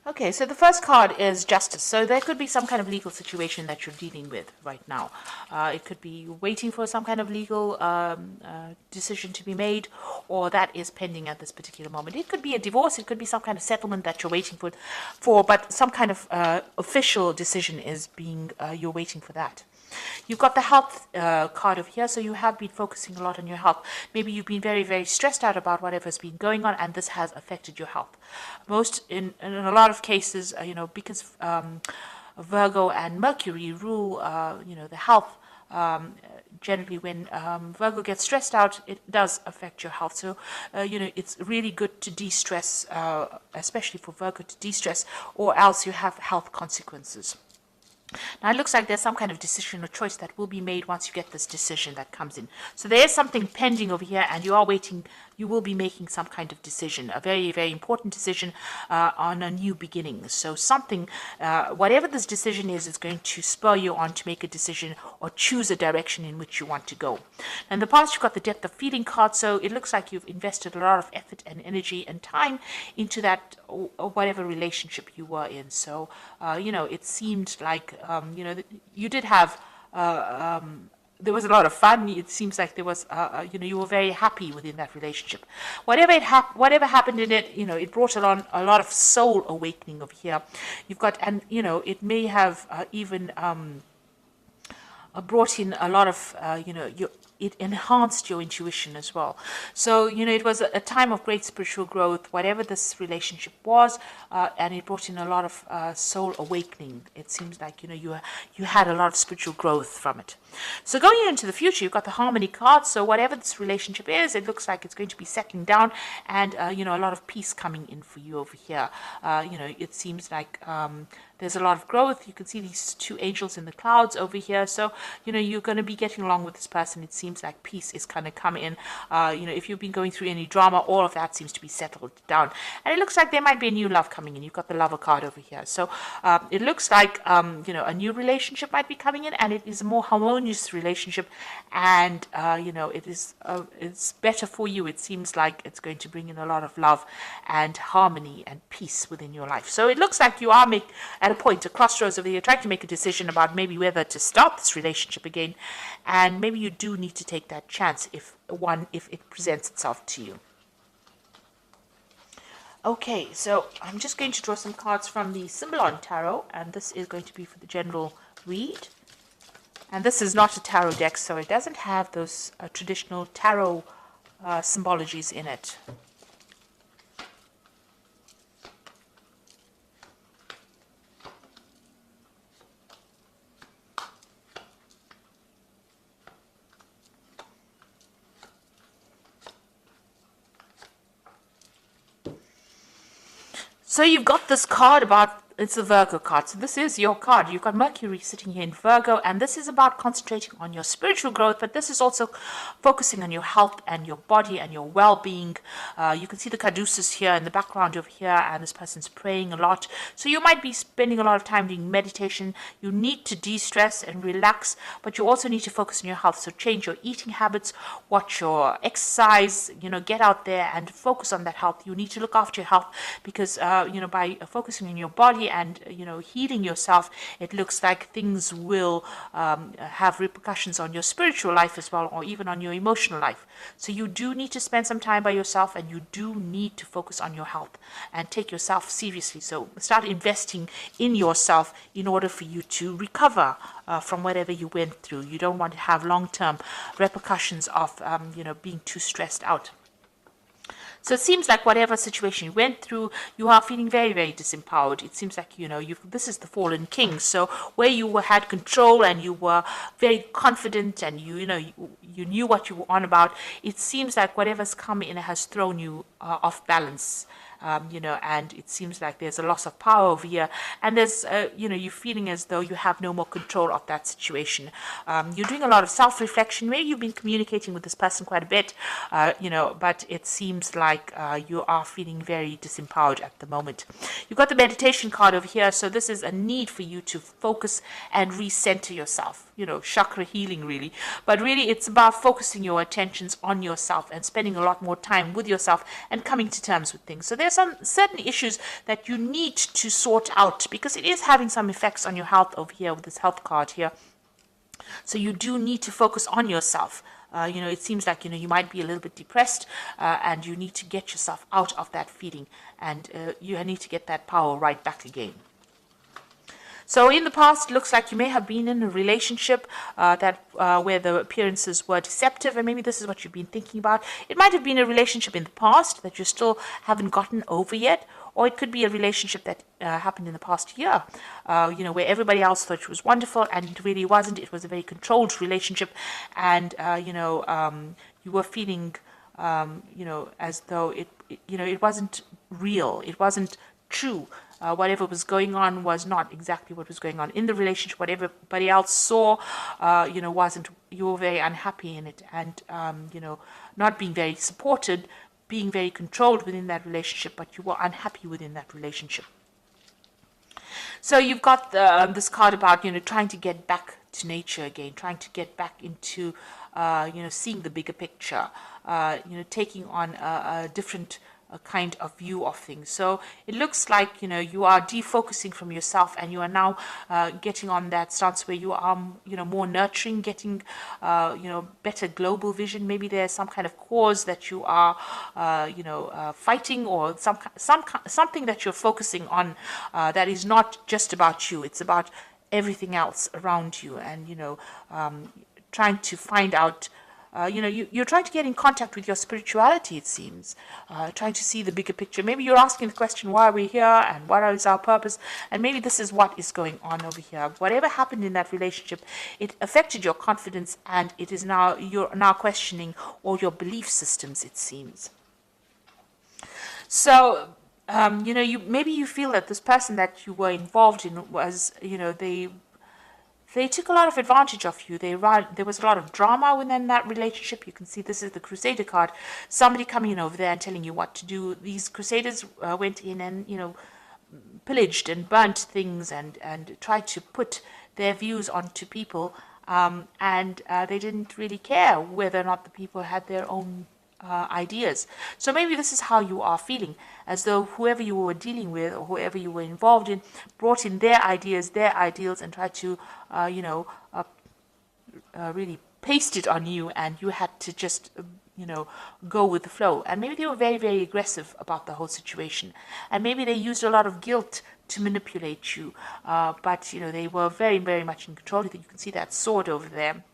Okay, so the first card is justice. So there could be some kind of legal situation that you're dealing with right now. It could be waiting for some kind of legal decision to be made, or that is pending at this particular moment. It could be a divorce. It could be some kind of settlement that you're waiting for, but some kind of official decision is being, you're waiting for that. You've got the health card over here, so you have been focusing a lot on your health. Maybe you've been very, very stressed out about whatever's been going on, and this has affected your health. In a lot of cases, because Virgo and Mercury rule, the health. Generally, when Virgo gets stressed out, it does affect your health. So, it's really good to de-stress, especially for Virgo to de-stress, or else you have health consequences. Now, it looks like there's some kind of decision or choice that will be made once you get this decision that comes in. So there is something pending over here, and you are waiting. You will be making some kind of decision, a very, very important decision on a new beginning. So something, whatever this decision is going to spur you on to make a decision or choose a direction in which you want to go. In the past, you've got the depth of feeling card, so it looks like you've invested a lot of effort and energy and time into that or whatever relationship you were in. So, it seemed like, you did have, there was a lot of fun. It seems like there was, you were very happy within that relationship. Whatever happened in it, it brought along a lot of soul awakening over here. You've got, and, it may have even brought in a lot of, it enhanced your intuition as well. So, it was a time of great spiritual growth, whatever this relationship was, and it brought in a lot of soul awakening. It seems like, you had a lot of spiritual growth from it. So going into the future, you've got the harmony card. So whatever this relationship is, it looks like it's going to be settling down, and, a lot of peace coming in for you over here. It seems like there's a lot of growth. You can see these two angels in the clouds over here. So, you're going to be getting along with this person. It seems like peace is kind of coming in. If you've been going through any drama, all of that seems to be settled down. And it looks like there might be a new love coming in. You've got the lover card over here. So it looks like, a new relationship might be coming in, and it is a more harmonious relationship. And, it's better for you. It seems like it's going to bring in a lot of love and harmony and peace within your life. So it looks like you are at a point, a crossroads over here, trying to make a decision about maybe whether to start this relationship again, and maybe you do need to take that chance if it presents itself to you. Okay, so I'm just going to draw some cards from the Symbolon Tarot, and this is going to be for the general read. And this is not a tarot deck, so it doesn't have those traditional tarot symbologies in it. So you've got this card about, it's a Virgo card. So this is your card. You've got Mercury sitting here in Virgo, and this is about concentrating on your spiritual growth, but this is also focusing on your health and your body and your well-being. You can see the caduceus here in the background over here, and this person's praying a lot. So you might be spending a lot of time doing meditation. You need to de-stress and relax, but you also need to focus on your health. So change your eating habits, watch your exercise, get out there and focus on that health. You need to look after your health because, by focusing on your body and healing yourself, it looks like things will have repercussions on your spiritual life as well, or even on your emotional life. So you do need to spend some time by yourself, and you do need to focus on your health and take yourself seriously. So start investing in yourself in order for you to recover from whatever you went through. You don't want to have long-term repercussions of being too stressed out. So it seems like whatever situation you went through, you are feeling very, very disempowered. It seems like, this is the fallen king. So where you had control and you were very confident and you knew what you were on about, it seems like whatever's come in has thrown you off balance. And it seems like there's a loss of power over here, and there's, you're feeling as though you have no more control of that situation. You're doing a lot of self-reflection. Maybe you've been communicating with this person quite a bit, but it seems like you are feeling very disempowered at the moment. You've got the meditation card over here, so this is a need for you to focus and recenter yourself. Chakra healing really, but really it's about focusing your attentions on yourself and spending a lot more time with yourself and coming to terms with things. So there's are some certain issues that you need to sort out, because it is having some effects on your health over here with this health card here. So you do need to focus on yourself. It seems like, you might be a little bit depressed, and you need to get yourself out of that feeling, and you need to get that power right back again. So in the past, it looks like you may have been in a relationship where the appearances were deceptive, and maybe this is what you've been thinking about. It might have been a relationship in the past that you still haven't gotten over yet, or it could be a relationship that happened in the past year, where everybody else thought it was wonderful, and it really wasn't. It was a very controlled relationship, and you were feeling, as though it wasn't real. It wasn't true. Whatever was going on was not exactly what was going on in the relationship. What everybody else saw, wasn't. You were very unhappy in it, and not being very supported, being very controlled within that relationship, but you were unhappy within that relationship. So you've got this card about trying to get back to nature again, trying to get back into seeing the bigger picture, taking on a different kind of view of things. So it looks like you are defocusing from yourself, and you are now getting on that stance where you are more nurturing, getting better global vision. Maybe there's some kind of cause that you are fighting, or something that you're focusing on that is not just about you. It's about everything else around you, and trying to find out. You're trying to get in contact with your spirituality, it seems, trying to see the bigger picture. Maybe you're asking the question, why are we here, and what is our purpose? And maybe this is what is going on over here. Whatever happened in that relationship, it affected your confidence, and you're now questioning all your belief systems, it seems. So, maybe you feel that this person that you were involved in was, they took a lot of advantage of you. There was a lot of drama within that relationship. You can see this is the Crusader card. Somebody coming in over there and telling you what to do. These Crusaders went in and, pillaged and burnt things and tried to put their views onto people. And they didn't really care whether or not the people had their own ideas. So maybe this is how you are feeling, as though whoever you were dealing with or whoever you were involved in brought in their ideas, their ideals, and tried to, really paste it on you, and you had to just, go with the flow. And maybe they were very, very aggressive about the whole situation, and maybe they used a lot of guilt to manipulate you, but they were very, very much in control. You can see that sword over there.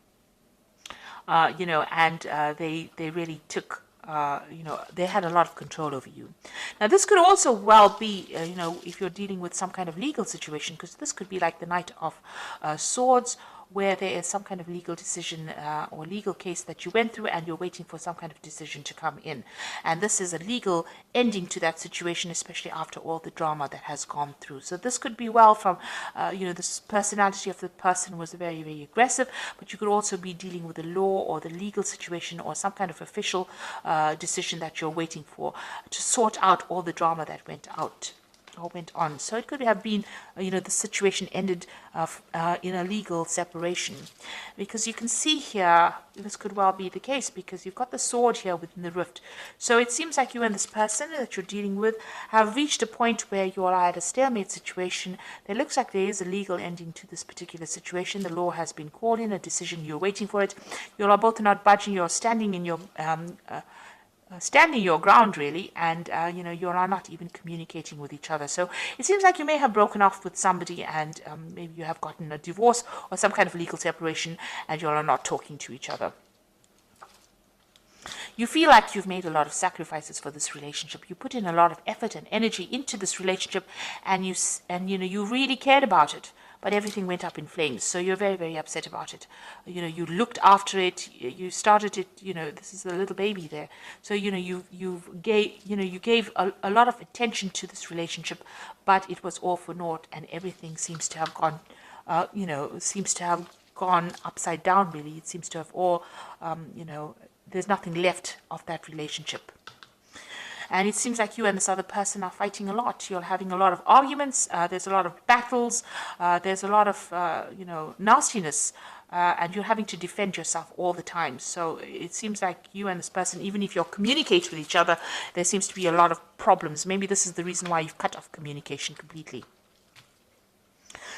And they really took, they had a lot of control over you. Now, this could also well be, if you're dealing with some kind of legal situation, because this could be like the Knight of Swords, where there is some kind of legal decision or legal case that you went through, and you're waiting for some kind of decision to come in. And this is a legal ending to that situation, especially after all the drama that has gone through. So this could be well from, this personality of the person was very, very aggressive, but you could also be dealing with the law or the legal situation or some kind of official decision that you're waiting for to sort out all the drama that went on. So it could have been, the situation ended in a legal separation, because you can see here, this could well be the case, because you've got the sword here within the rift. So it seems like you and this person that you're dealing with have reached a point where you are at a stalemate situation. There looks like there is a legal ending to this particular situation. The law has been called in, a decision, you're waiting for it. You are both not budging, you're standing in your standing your ground, really, and you are not even communicating with each other. So it seems like you may have broken off with somebody, and maybe you have gotten a divorce or some kind of legal separation, and you are not talking to each other. You feel like you've made a lot of sacrifices for this relationship. You put in a lot of effort and energy into this relationship, and you really cared about it. But everything went up in flames, so you're very, very upset about it. You looked after it, you started it. This is a little baby there. So you gave a lot of attention to this relationship, but it was all for naught, and everything seems to have gone, upside down. Really, it seems to have all, there's nothing left of that relationship. And it seems like you and this other person are fighting a lot. You're having a lot of arguments. There's a lot of battles. There's a lot of, nastiness and you're having to defend yourself all the time. So it seems like you and this person, even if you're communicating with each other, there seems to be a lot of problems. Maybe this is the reason why you've cut off communication completely.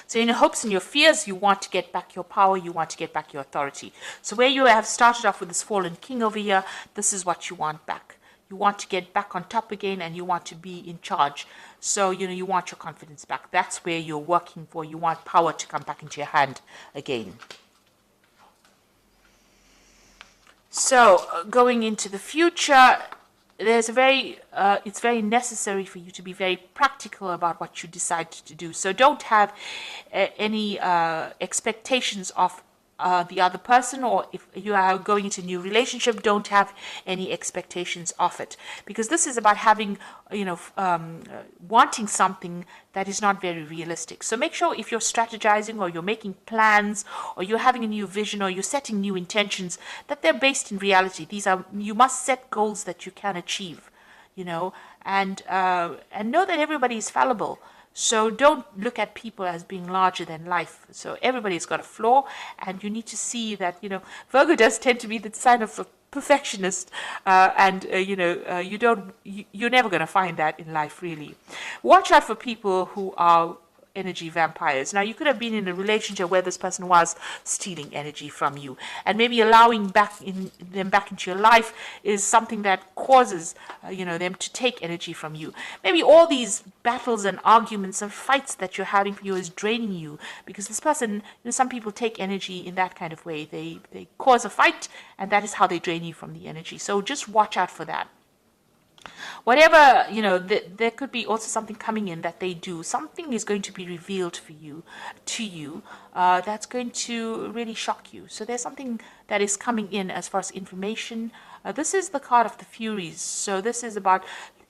So in your hopes and your fears, you want to get back your power, you want to get back your authority. So where you have started off with this fallen king over here, this is what you want back. You want to get back on top again, and you want to be in charge. So, you want your confidence back. That's where you're working for. You want power to come back into your hand again. So, going into the future, it's very necessary for you to be very practical about what you decide to do. So don't have any expectations of the other person, or if you are going into a new relationship, don't have any expectations of it, because this is about having, wanting something that is not very realistic. So make sure if you're strategizing, or you're making plans, or you're having a new vision, or you're setting new intentions, that they're based in reality. You must set goals that you can achieve, and know that everybody is fallible. So don't look at people as being larger than life. So everybody's got a flaw, and you need to see that, Virgo does tend to be the sign of a perfectionist, you're never going to find that in life, really. Watch out for people who are energy vampires. Now, you could have been in a relationship where this person was stealing energy from you, and maybe allowing them back into your life is something that causes them to take energy from you. Maybe all these battles and arguments and fights that you're having for you is draining you, because this person, some people take energy in that kind of way. They cause a fight, and that is how they drain you from the energy. So just watch out for that. Whatever, there could be also something coming in that they do. Something is going to be revealed to you, that's going to really shock you. So there's something that is coming in as far as information. This is the card of the Furies. So this is about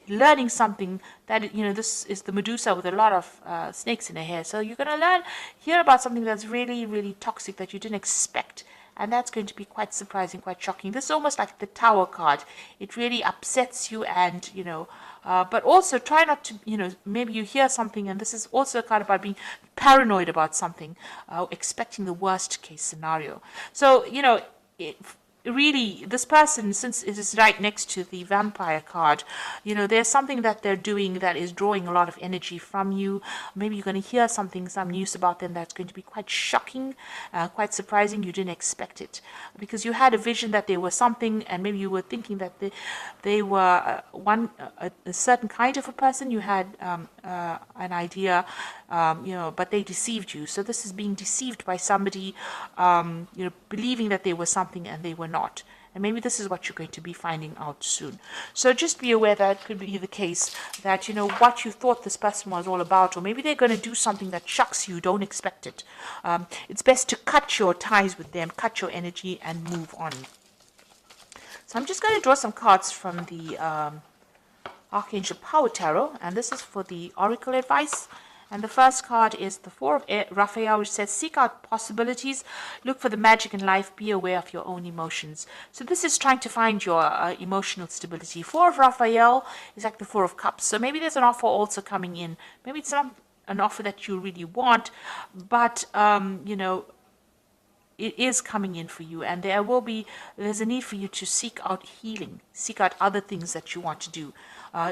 learning something that, this is the Medusa with a lot of snakes in her hair. So you're going to hear about something that's really, really toxic that you didn't expect. And that's going to be quite surprising, quite shocking. This is almost like the Tower card. It really upsets you, and, but also try not to, maybe you hear something, and this is also a card about being paranoid about something, expecting the worst case scenario. So, really, this person, since it is right next to the vampire card, there's something that they're doing that is drawing a lot of energy from you. Maybe you're going to hear some news about them that's going to be quite shocking, quite surprising. You didn't expect it, because you had a vision that they were something, and maybe you were thinking that they were a certain kind of a person. You had an idea, but they deceived you. So this is being deceived by somebody, believing that they were something and they were not. And maybe this is what you're going to be finding out soon. So just be aware that it could be the case that, what you thought this person was all about, or maybe they're going to do something that shocks you, don't expect it. It's best to cut your ties with them, cut your energy, and move on. So I'm just going to draw some cards from the Archangel Power Tarot, and this is for the Oracle advice. And the first card is the Four of Raphael, which says, seek out possibilities, look for the magic in life, be aware of your own emotions. So this is trying to find your emotional stability. Four of Raphael is like the Four of Cups. So maybe there's an offer also coming in. Maybe it's not an offer that you really want, but, it is coming in for you, and there's a need for you to seek out healing, seek out other things that you want to do.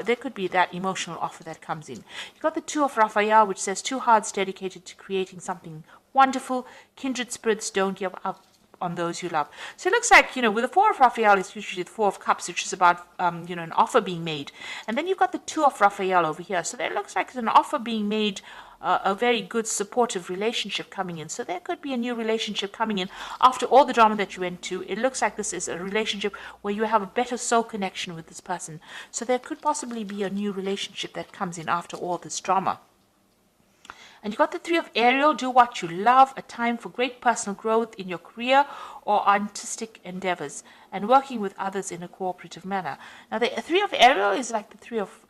There could be that emotional offer that comes in. You've got the Two of Raphael, which says, two hearts dedicated to creating something wonderful. Kindred spirits, don't give up on those you love. So it looks like, with the Four of Raphael, it's usually the Four of Cups, which is about, an offer being made. And then you've got the Two of Raphael over here. So there looks like an offer being made, a very good supportive relationship coming in. So there could be a new relationship coming in after all the drama that you went to. It looks like this is a relationship where you have a better soul connection with this person. So there could possibly be a new relationship that comes in after all this drama. And you got the Three of Ariel, do what you love, a time for great personal growth in your career or artistic endeavors, and working with others in a cooperative manner. Now the Three of Ariel is like the Three of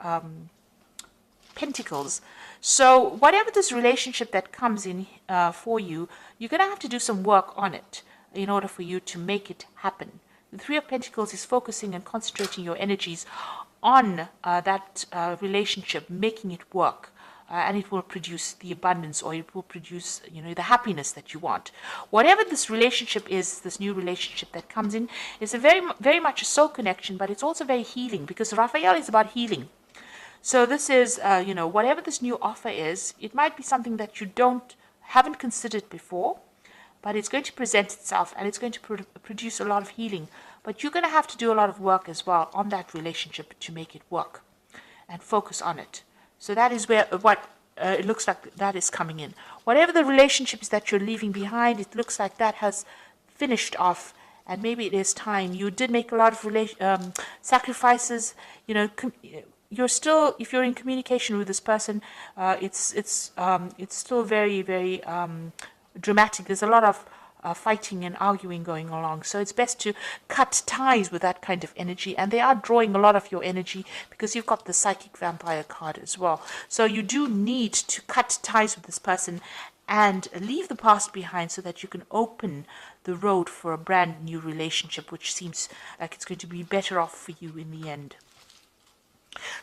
Pentacles. So whatever this relationship that comes in for you, you're going to have to do some work on it in order for you to make it happen. The Three of Pentacles is focusing and concentrating your energies on that relationship, making it work. and it will produce the abundance, or it will produce, the happiness that you want. Whatever this relationship is, this new relationship that comes in, is a very much a soul connection, but it's also very healing, because Raphael is about healing. So this is, whatever this new offer is, it might be something that you haven't considered before, but it's going to present itself, and it's going to produce a lot of healing. But you're going to have to do a lot of work as well on that relationship to make it work, and focus on it. So that is what it looks like that is coming in. Whatever the relationships that you're leaving behind, it looks like that has finished off, and maybe it is time. You did make a lot of sacrifices. You're still, if you're in communication with this person, it's still very, very dramatic. There's a lot of fighting and arguing going along. So it's best to cut ties with that kind of energy. And they are drawing a lot of your energy, because you've got the psychic vampire card as well. So you do need to cut ties with this person and leave the past behind, so that you can open the road for a brand new relationship, which seems like it's going to be better off for you in the end.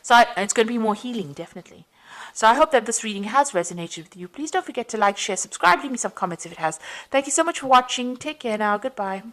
So it's going to be more healing, definitely. So I hope that this reading has resonated with you. Please don't forget to like, share, subscribe, leave me some comments if it has. Thank you so much for watching. Take care now. Goodbye.